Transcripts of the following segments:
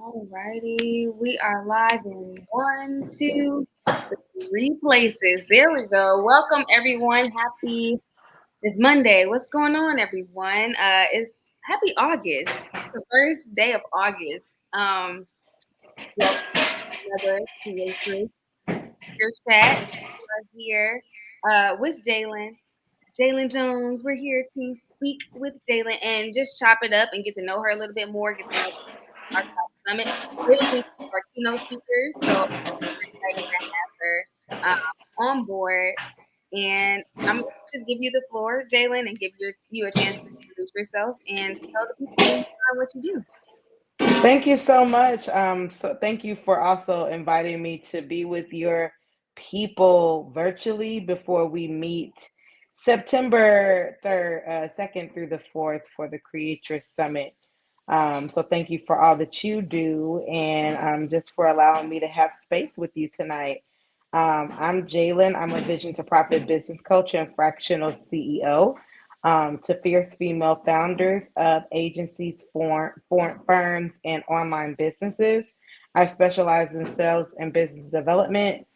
Alrighty, we are live in 1, 2, 3 places. There we go. Welcome everyone. It's Monday. What's going on, everyone? It's happy August, the first day of August. Welcome to another Creatress Speaker Chat. We are here with Jalynn Jones. We're here to speak with Jalynn and just chop it up and get to know her a little bit more, get to know our summit. Jalynn is our keynote speaker, so we're excited to have her on board. And I'm going to just give you the floor, Jalynn, and give you a chance to introduce yourself and tell the people who you are what you do. Thank you so much. So thank you for also inviting me to be with your people virtually before we meet September 3rd, 2nd through the 4th for the Creatress Summit. So thank you for all that you do and just for allowing me to have space with you tonight. I'm Jalynn. I'm a Vision-to-Profit business coach and fractional CEO to fierce female founders of agencies, firms, and online businesses. I specialize in sales and business development,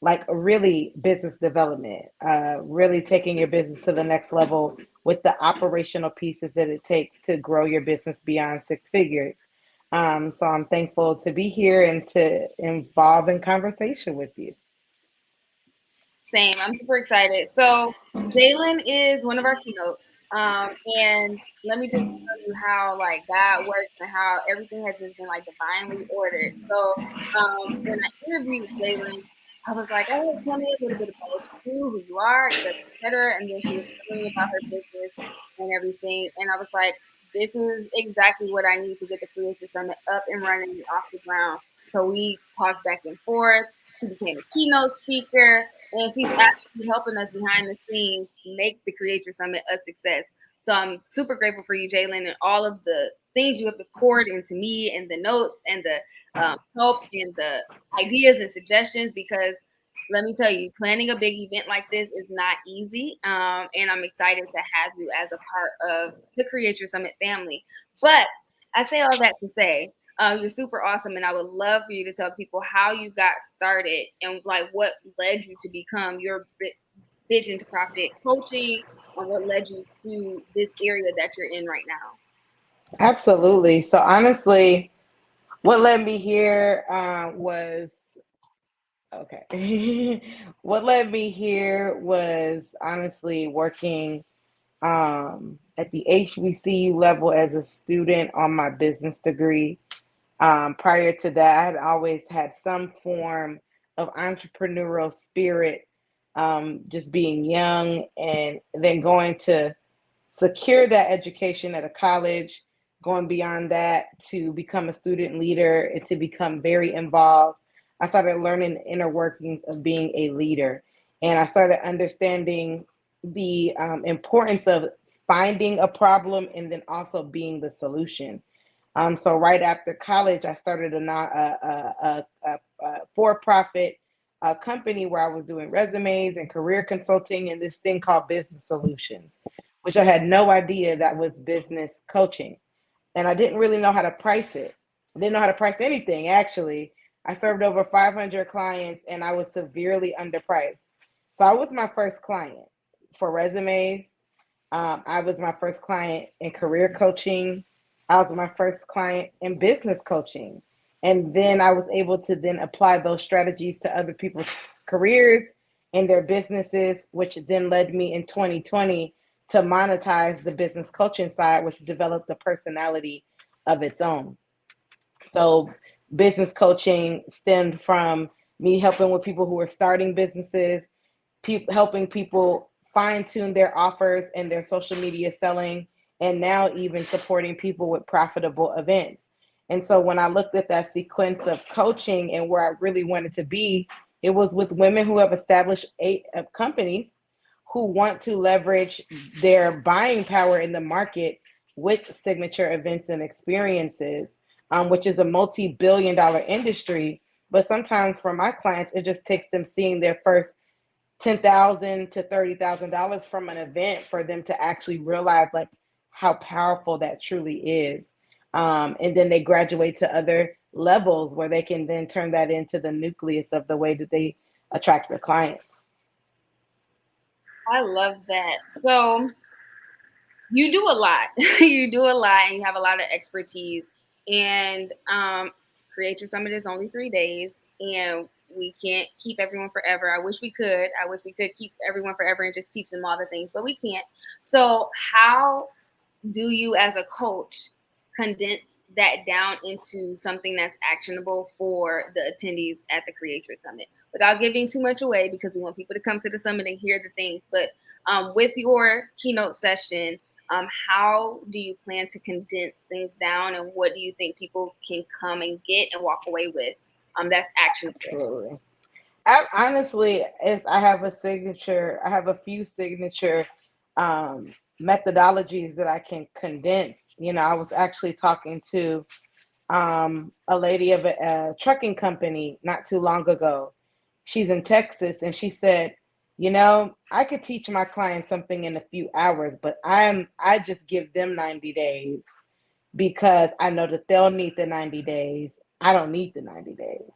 like really business development, really taking your business to the next level with the operational pieces that it takes to grow your business beyond six figures. So I'm thankful to be here and to involve in conversation with you. Same. I'm super excited. So Jalynn is one of our keynotes. And let me just tell you how like God works and how everything has just been like divinely ordered. So when I interviewed Jalynn, I was like, oh, tell me a little bit about what you do, who you are, et cetera, et cetera. And then she was telling me about her business and everything. And I was like, this is exactly what I need to get the Creator Summit up and running off the ground. So we talked back and forth. She became a keynote speaker, and she's actually helping us behind the scenes make the Creator Summit a success. So I'm super grateful for you, Jalynn, and all of the things you have poured into me and the notes and the help and the ideas and suggestions because let me tell you, planning a big event like this is not easy. And I'm excited to have you as a part of the Creator Summit family. But I say all that to say, you're super awesome, and I would love for you to tell people how you got started and like what led you to become your vision to profit coaching, and what led you to this area that you're in right now. Absolutely. So honestly, what led me here was okay. What led me here was honestly working at the HBCU level as a student on my business degree. Prior to that, I had always had some form of entrepreneurial spirit, just being young and then going to secure that education at a college, going beyond that to become a student leader and to become very involved. I started learning the inner workings of being a leader, and I started understanding the importance of finding a problem and then also being the solution. So right after college, I started a for-profit company where I was doing resumes and career consulting and this thing called Business Solutions, which I had no idea that was business coaching. And I didn't really know how to price it. I didn't know how to price anything, actually. I served over 500 clients and I was severely underpriced. So I was my first client for resumes. I was my first client in career coaching. I was my first client in business coaching. And then I was able to then apply those strategies to other people's careers and their businesses, which then led me in 2020 to monetize the business coaching side, which developed a personality of its own. So, business coaching stemmed from me helping with people who are starting businesses, helping people fine tune their offers and their social media selling, and now even supporting people with profitable events. And so when I looked at that sequence of coaching and where I really wanted to be, it was with women who have established companies who want to leverage their buying power in the market with signature events and experiences, which is a multi-billion-dollar industry. But sometimes for my clients, it just takes them seeing their first $10,000 to $30,000 from an event for them to actually realize like how powerful that truly is. And then they graduate to other levels where they can then turn that into the nucleus of the way that they attract their clients. I love that. So you do a lot. You do a lot, and you have a lot of expertise. And Creatress Summit is only 3 days, and we can't keep everyone forever. I wish we could. I wish we could keep everyone forever and just teach them all the things, but we can't. So how do you, as a coach, condense that down into something that's actionable for the attendees at the Creatress Summit without giving too much away, because we want people to come to the summit and hear the things? But with your keynote session, how do you plan to condense things down, and what do you think people can come and get and walk away with that's actionable? Absolutely. Honestly, I have a signature. I have a few signature methodologies that I can condense. I was actually talking to a lady of a trucking company not too long ago. She's in Texas, and she said, I could teach my clients something in a few hours, but I just give them 90 days because I know that they'll need the 90 days. I don't need the 90 days.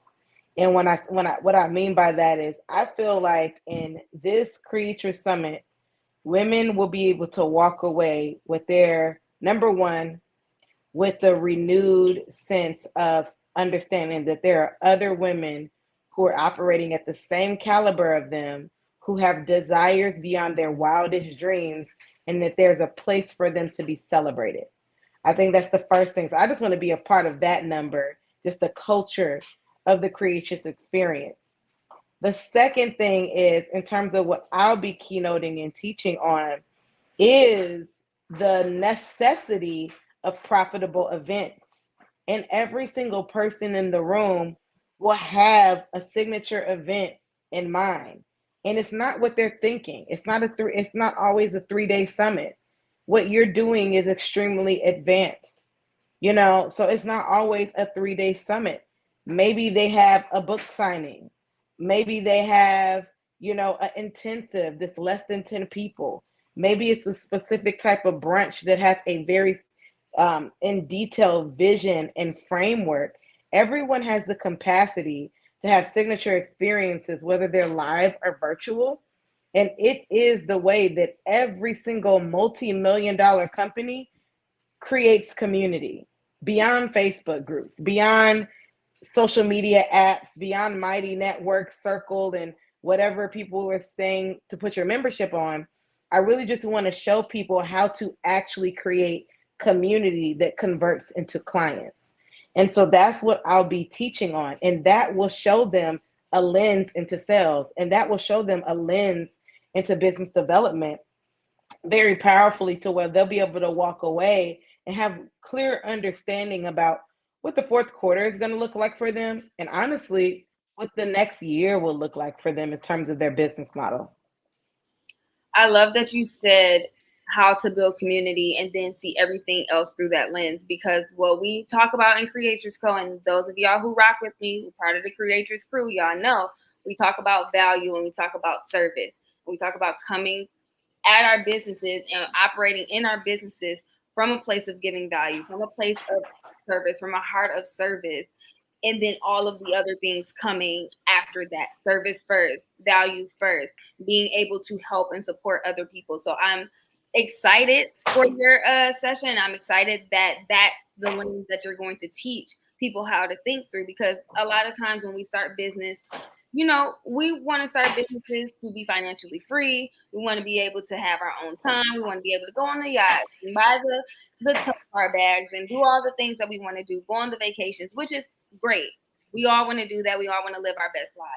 And what I mean by that is I feel like in this Creatress Summit, women will be able to walk away with their number one, with a renewed sense of understanding that there are other women who are operating at the same caliber of them, who have desires beyond their wildest dreams, and that there's a place for them to be celebrated. I think that's the first thing. So I just want to be a part of that number, just the culture of the Creatress experience. The second thing is, in terms of what I'll be keynoting and teaching on, is the necessity of profitable events. And every single person in the room will have a signature event in mind. And it's not what they're thinking. It's not always a 3-day summit. What you're doing is extremely advanced. So it's not always a 3-day summit. Maybe they have a book signing. Maybe they have, an intensive that's less than 10 people. Maybe it's a specific type of brunch that has a very in detail vision and framework. Everyone has the capacity to have signature experiences, whether they're live or virtual. And it is the way that every single multi-million-dollar company creates community beyond Facebook groups, beyond social media apps, beyond Mighty Network, Circled, and whatever people were saying to put your membership on. I really just want to show people how to actually create community that converts into clients. And so that's what I'll be teaching on. And that will show them a lens into sales, and that will show them a lens into business development very powerfully, to where they'll be able to walk away and have clear understanding about what the fourth quarter is going to look like for them, and honestly, what the next year will look like for them in terms of their business model. I love that you said how to build community and then see everything else through that lens, because what we talk about in Creatress Co, and those of y'all who rock with me, who part of the Creatress crew, y'all know we talk about value and we talk about service. We talk about coming at our businesses and operating in our businesses from a place of giving value, from a place of service, from a heart of service. And then all of the other things coming after that: service first, value first, being able to help and support other people. So I'm excited for your session. I'm excited that that's the lens that you're going to teach people how to think through, because a lot of times when we start business, we want to start businesses to be financially free. We want to be able to have our own time. We want to be able to go on the yachts and buy the tote car bags and do all the things that we want to do, go on the vacations, which is great. We all want to do that. We all want to live our best lives.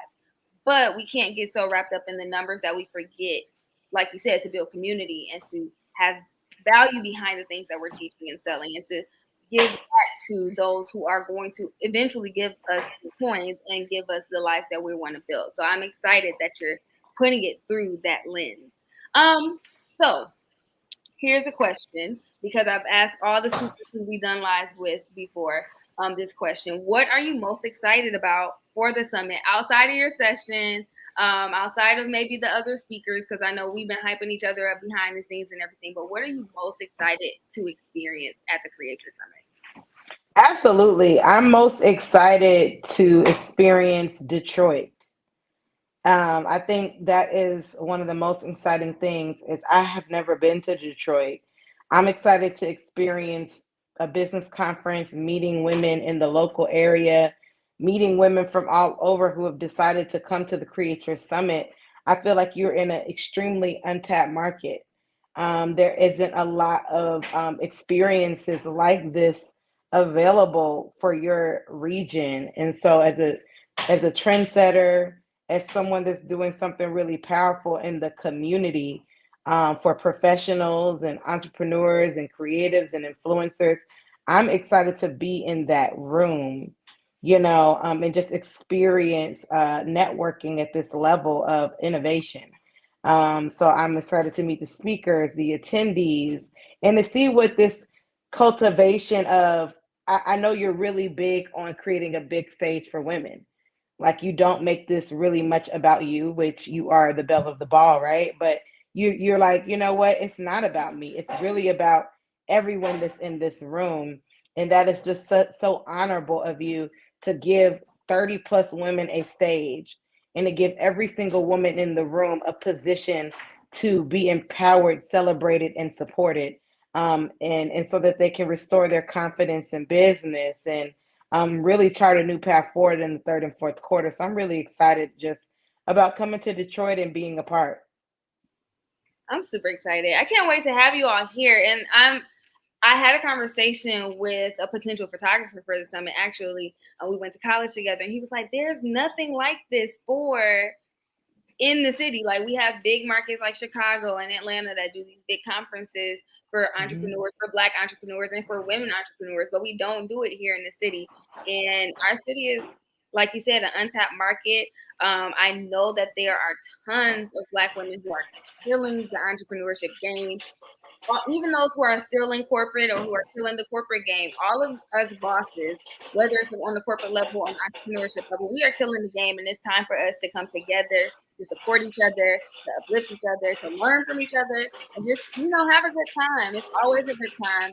But we can't get so wrapped up in the numbers that we forget, like you said, to build community and to have value behind the things that we're teaching and selling, and to give back to those who are going to eventually give us the coins and give us the life that we want to build. So I'm excited that you're putting it through that lens. So here's a question, because I've asked all the speakers who we've done lives with before this question. What are you most excited about for the summit, outside of your session, outside of maybe the other speakers? Because I know we've been hyping each other up behind the scenes and everything, but what are you most excited to experience at the Creatress Summit? Absolutely. I'm most excited to experience Detroit. I think that is one of the most exciting things is I have never been to Detroit. I'm excited to experience a business conference, meeting women in the local area, meeting women from all over who have decided to come to the Creatress Summit. I feel like you're in an extremely untapped market. There isn't a lot of experiences like this available for your region, and so as a trendsetter, as someone that's doing something really powerful in the community for professionals and entrepreneurs and creatives and influencers, I'm excited to be in that room, and just experience networking at this level of innovation. So I'm excited to meet the speakers, the attendees, and to see what this cultivation of. I know you're really big on creating a big stage for women, like you don't make this really much about you, which you are the belle of the ball, right? But you're like, you know what, it's not about me, it's really about everyone that's in this room. And that is just so honorable of you to give 30 plus women a stage and to give every single woman in the room a position to be empowered, celebrated, and supported, and so that they can restore their confidence in business and really chart a new path forward in the third and fourth quarter. So I'm really excited just about coming to Detroit and being a part. I'm super excited. I can't wait to have you all here. And I had a conversation with a potential photographer for the summit. Actually, we went to college together, and he was like, "There's nothing like this for in the city. Like we have big markets like Chicago and Atlanta that do these big conferences for Mm-hmm. entrepreneurs, for Black entrepreneurs, and for women entrepreneurs, but we don't do it here in the city. And our city is, like you said, an untapped market. I know that there are tons of Black women who are killing the entrepreneurship game, even those who are still in corporate or who are still in the corporate game, all of us bosses, whether it's on the corporate level or on the entrepreneurship level, we are killing the game. And it's time for us to come together, to support each other, to uplift each other, to learn from each other, and just, have a good time. It's always a good time.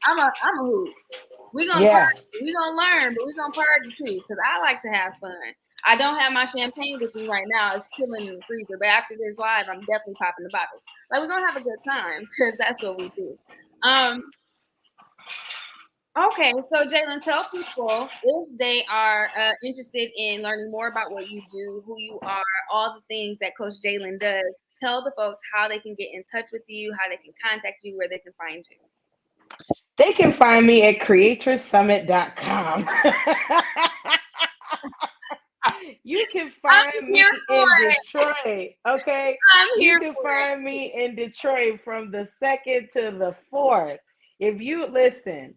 I'm a hoot. We're gonna Yeah. party, we're gonna learn, but we're gonna party too, because I like to have fun. I don't have my champagne with me right now. It's chilling in the freezer. But after this live, I'm definitely popping the bottles. Like we're gonna have a good time because that's what we do. Um, okay, so Jalynn, tell people if they are interested in learning more about what you do, who you are, all the things that Coach Jalynn does. Tell the folks how they can get in touch with you, how they can contact you, where they can find you. They can find me at creatresssummit.com. You can I'm find here me for in it. Detroit, okay? I'm You here can for it. find me in Detroit from the 2nd to the 4th. If you listen,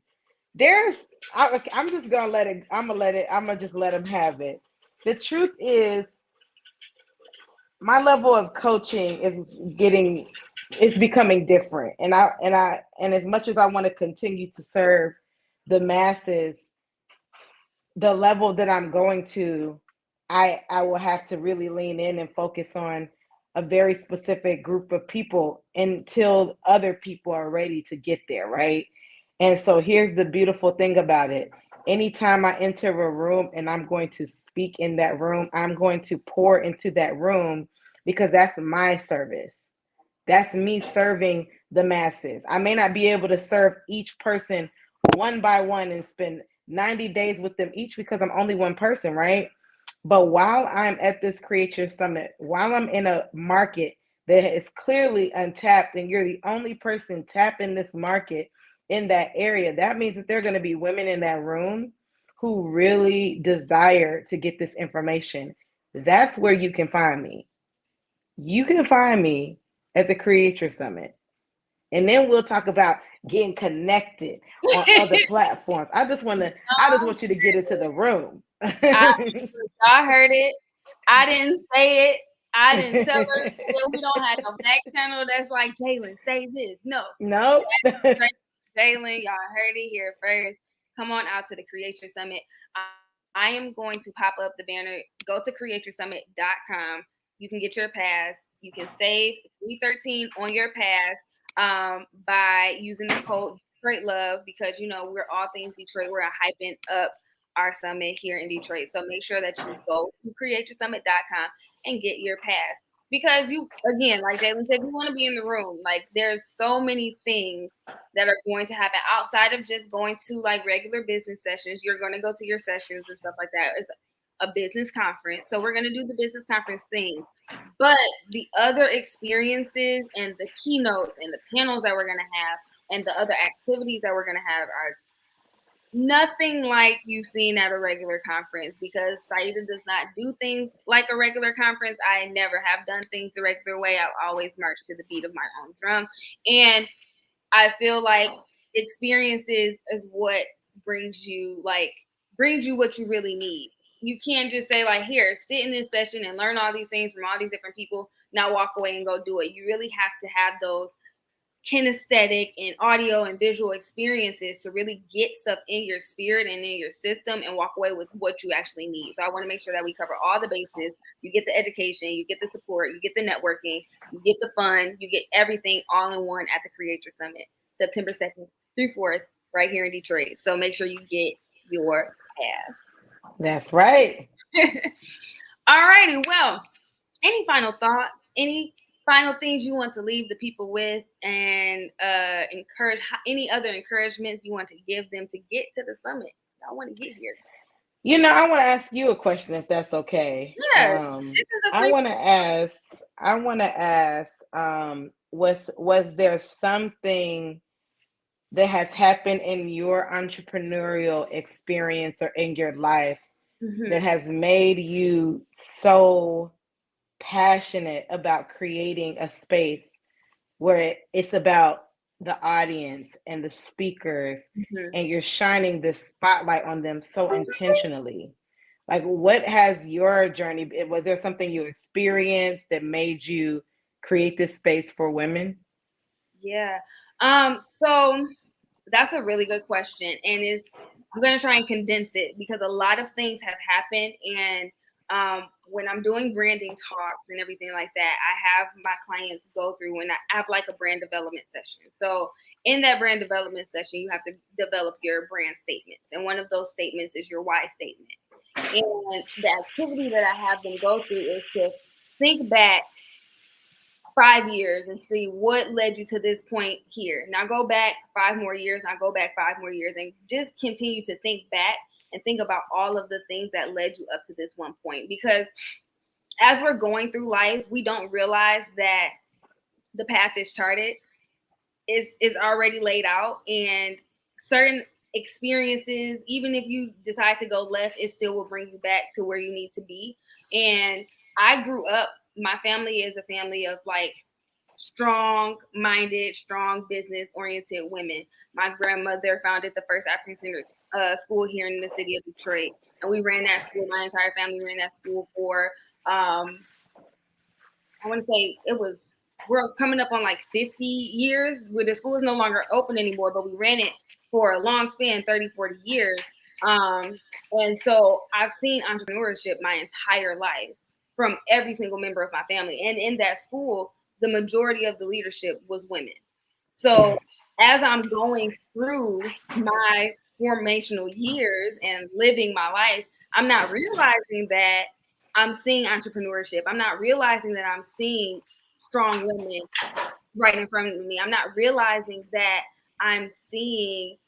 there's I'm just gonna let it. I'm gonna just let them have it. The truth is, my level of coaching is becoming different, and as much as I want to continue to serve the masses, the level that I'm going to, I will have to really lean in and focus on a very specific group of people until other people are ready to get there, right? And so here's the beautiful thing about it. Anytime I enter a room and I'm going to speak in that room, I'm going to pour into that room because that's my service. That's me serving the masses. I may not be able to serve each person one by one and spend 90 days with them each because I'm only one person, right? But while I'm at this Creature Summit, while I'm in a market that is clearly untapped and you're the only person tapping this market in that area, that means that there are going to be women in that room who really desire to get this information. That's where you can find me. You can find me at the Creator Summit. And then we'll talk about getting connected on other platforms. I just want you to get into the room. I, y'all heard it. I didn't say it. I didn't tell her. We don't have no back channel that's like, Jalynn, say this. No. Nope. Jalynn, y'all heard it here first. Come on out to the Creator Summit. I am going to pop up the banner. Go to creatorsummit.com. You can get your pass. You can save 313 on your pass by using the code Detroit love because, we're all things Detroit. We're hyping up our summit here in Detroit. So make sure that you go to creatresssummit.com and get your pass. Because again, like Jalynn said, you want to be in the room. Like there's so many things that are going to happen outside of just going to like regular business sessions. You're going to go to your sessions and stuff like that. It's a business conference. So we're going to do the business conference thing. But the other experiences and the keynotes and the panels that we're going to have and the other activities that we're going to have are nothing like you've seen at a regular conference, because Saida does not do things like a regular conference. I never have done things the regular way. I've always marched to the beat of my own drum. And I feel like experiences is what brings you what you really need. You can't just say like, here, sit in this session and learn all these things from all these different people, now walk away and go do it. You really have to have those kinesthetic and audio and visual experiences to really get stuff in your spirit and in your system and walk away with what you actually need. So I want to make sure that we cover all the bases. You get the education, you get the support, you get the networking, you get the fun, you get everything all in one at the Creatress Summit, September 2nd through 4th, right here in Detroit. So make sure you get your pass. That's right. All righty. Well, any final thoughts? Any final things you want to leave the people with, and encourage any other encouragements you want to give them to get to the summit? I want to get here. I want to ask you a question, if that's okay. Yeah, this is a I free. want to ask, was there something that has happened in your entrepreneurial experience or in your life that has made you so passionate about creating a space where it's about the audience and the speakers, and you're shining this spotlight on them so intentionally? Like, what has your journey, was there something you experienced that made you create this space for women? Yeah. So that's a really good question, and I'm going to try and condense it because a lot of things have happened. And when I'm doing branding talks and everything like that, I have my clients go through and I have like a brand development session. So in that brand development session, you have to develop your brand statements. And one of those statements is your why statement. And the activity that I have them go through is to think back 5 years and see what led you to this point here. Now go back 5 more years, now go back 5 more years, and just continue to think back and think about all of the things that led you up to this one point. Because as we're going through life, we don't realize that the path is charted, is already laid out, and certain experiences, even if you decide to go left, it still will bring you back to where you need to be. And I grew up, my family is a family of like strong-minded, strong business-oriented women. My grandmother founded the first African Centered school here in the city of Detroit, and we ran that school. My entire family ran that school for I want to say we're coming up on like 50 years. Where the school is no longer open anymore, but we ran it for a long span, 30, 40 years. And so I've seen entrepreneurship my entire life from every single member of my family. And in that school, the majority of the leadership was women. So as I'm going through my formational years and living my life, I'm not realizing that I'm seeing entrepreneurship. I'm not realizing that I'm seeing strong women right in front of me. I'm not realizing that I'm seeing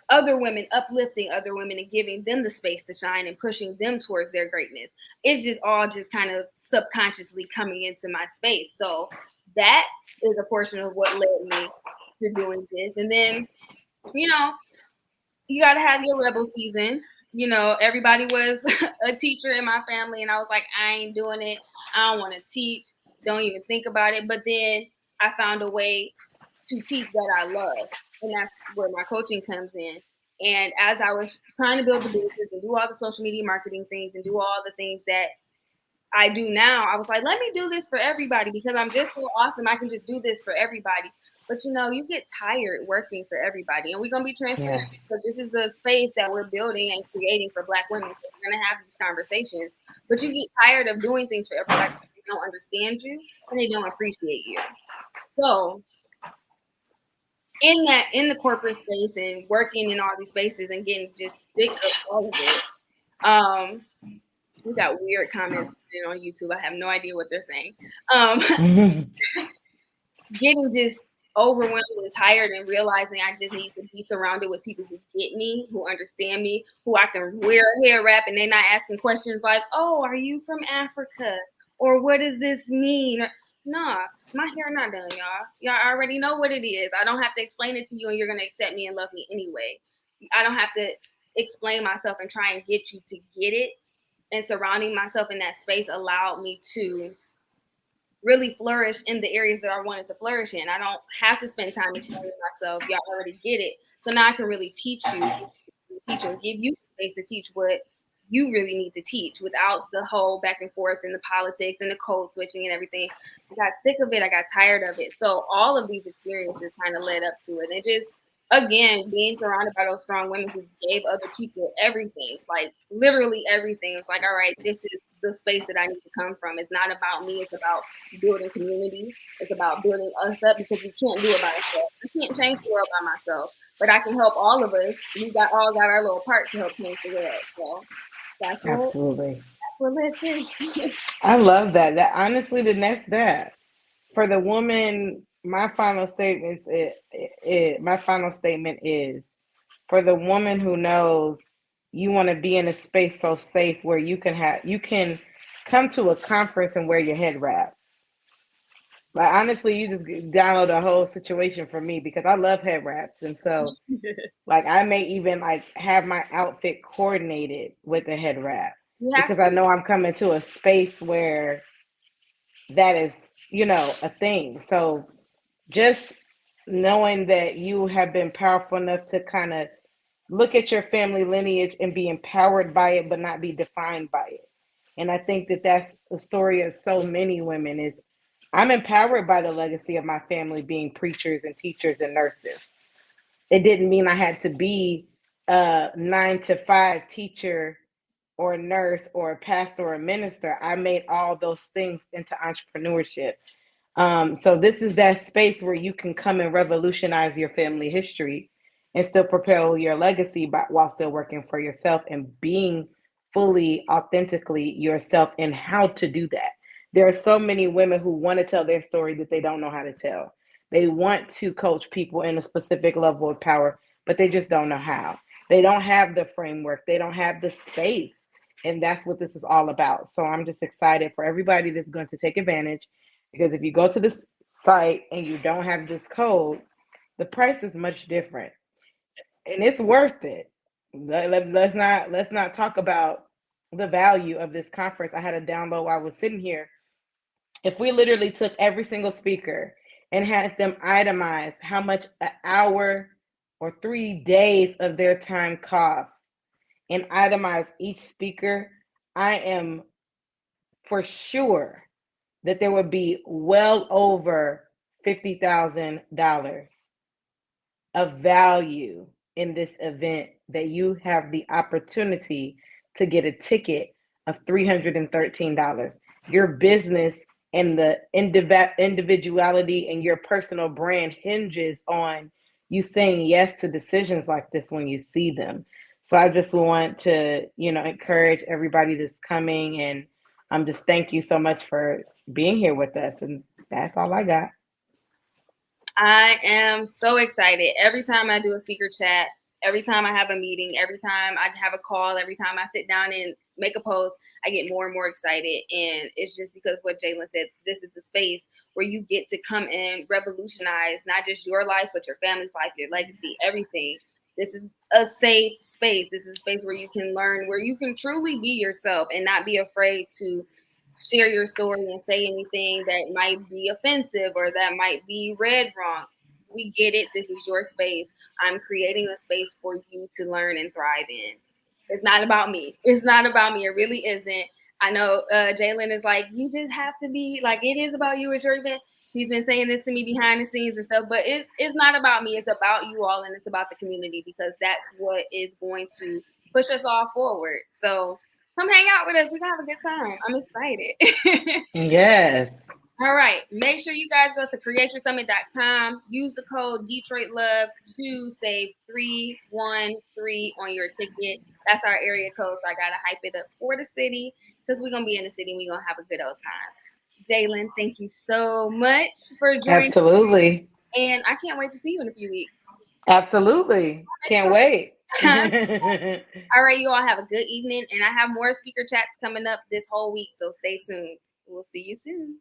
other women, uplifting other women and giving them the space to shine and pushing them towards their greatness. It's just all just kind of subconsciously coming into my space. So that is a portion of what led me to doing this. And then, you got to have your rebel season. Everybody was a teacher in my family, and I was like, I ain't doing it. I don't want to teach. Don't even think about it. But then I found a way to teach that I love, and that's where my coaching comes in. And as I was trying to build the business and do all the social media marketing things and do all the things that I do now, I was like, let me do this for everybody because I'm just so awesome. I can just do this for everybody. But you get tired working for everybody, and we're gonna be transparent because this is a space that we're building and creating for Black women. So we're gonna have these conversations, but you get tired of doing things for everybody because they don't understand you and they don't appreciate you. So in the corporate space and working in all these spaces and getting just sick of all of it. Um, we got weird comments on YouTube. I have no idea what they're saying. Um, getting just overwhelmed and tired and realizing I just need to be surrounded with people who get me, who understand me, who I can wear a hair wrap and they're not asking questions like, oh, are you from Africa? Or what does this mean? Nah, my hair not done, y'all. Y'all already know what it is. I don't have to explain it to you and you're gonna accept me and love me anyway. I don't have to explain myself and try and get you to get it. And surrounding myself in that space allowed me to really flourish in the areas that I wanted to flourish in. I don't have to spend time explaining myself. Y'all already get it. So now I can really teach you, and give you space to teach what you really need to teach without the whole back and forth and the politics and the code switching and everything. I got sick of it. I got tired of it. So all of these experiences kind of led up to it. And just again, being surrounded by those strong women who gave other people everything, like literally everything. It's like, all right, this is the space that I need to come from. It's not about me. It's about building community. It's about building us up because we can't do it by ourselves. I can't change the world by myself, but I can help all of us. We got all got our little part to help change the world. So Absolutely. that's what this is. I love that. That honestly, the next that for the woman, my final statement is for the woman who knows you want to be in a space so safe where you can come to a conference and wear your head wrap. Like honestly, you just download the whole situation for me because I love head wraps, and so like I may even like have my outfit coordinated with a head wrap You have because I to. know I'm coming to a space where that is, a thing. So just knowing that you have been powerful enough to kind of look at your family lineage and be empowered by it, but not be defined by it. And I think that that's the story of so many women is I'm empowered by the legacy of my family being preachers and teachers and nurses. It didn't mean I had to be a 9 to 5 teacher or a nurse or a pastor or a minister. I made all those things into entrepreneurship. So this is that space where you can come and revolutionize your family history and still propel your legacy while still working for yourself and being fully authentically yourself and how to do that. There are so many women who want to tell their story that they don't know how to tell. They want to coach people in a specific level of power, but they just don't know how. They don't have the framework, they don't have the space. And that's what this is all about. So I'm just excited for everybody that's going to take advantage because if you go to this site and you don't have this code, the price is much different, and it's worth it. Let's not talk about the value of this conference. I had a download while I was sitting here. If we literally took every single speaker and had them itemize how much an hour or 3 days of their time costs and itemize each speaker, I am for sure that there would be well over $50,000 of value in this event that you have the opportunity to get a ticket of $313. Your business and the individuality and your personal brand hinges on you saying yes to decisions like this when you see them. So I just want to, encourage everybody that's coming and just thank you so much for being here with us. And that's all I got. I am so excited. Every time I do a speaker chat, every time I have a meeting, every time I have a call, every time I sit down and make a post, I get more and more excited. And it's just because what Jalynn said, this is the space where you get to come and revolutionize not just your life, but your family's life, your legacy, everything. This is a safe space. This is a space where you can learn, where you can truly be yourself and not be afraid to share your story and say anything that might be offensive or that might be read wrong. We get it. This is your space. I'm creating a space for you to learn and thrive in. It's not about me. It's not about me. It really isn't. I know Jalynn is like, you just have to be like, it is about you at your event. She's been saying this to me behind the scenes and stuff, but it's not about me. It's about you all and it's about the community because that's what is going to push us all forward. So come hang out with us. We're gonna have a good time. I'm excited. Yes. All right. Make sure you guys go to creatresssummit.com. Use the code Detroit Love to save 313 on your ticket. That's our area code. So I gotta hype it up for the city because we're gonna be in the city and we're gonna have a good old time. Jalen, thank you so much for joining. Absolutely. And I can't wait to see you in a few weeks. Absolutely. Can't wait. All right, you all have a good evening. And I have more speaker chats coming up this whole week. So stay tuned. We'll see you soon.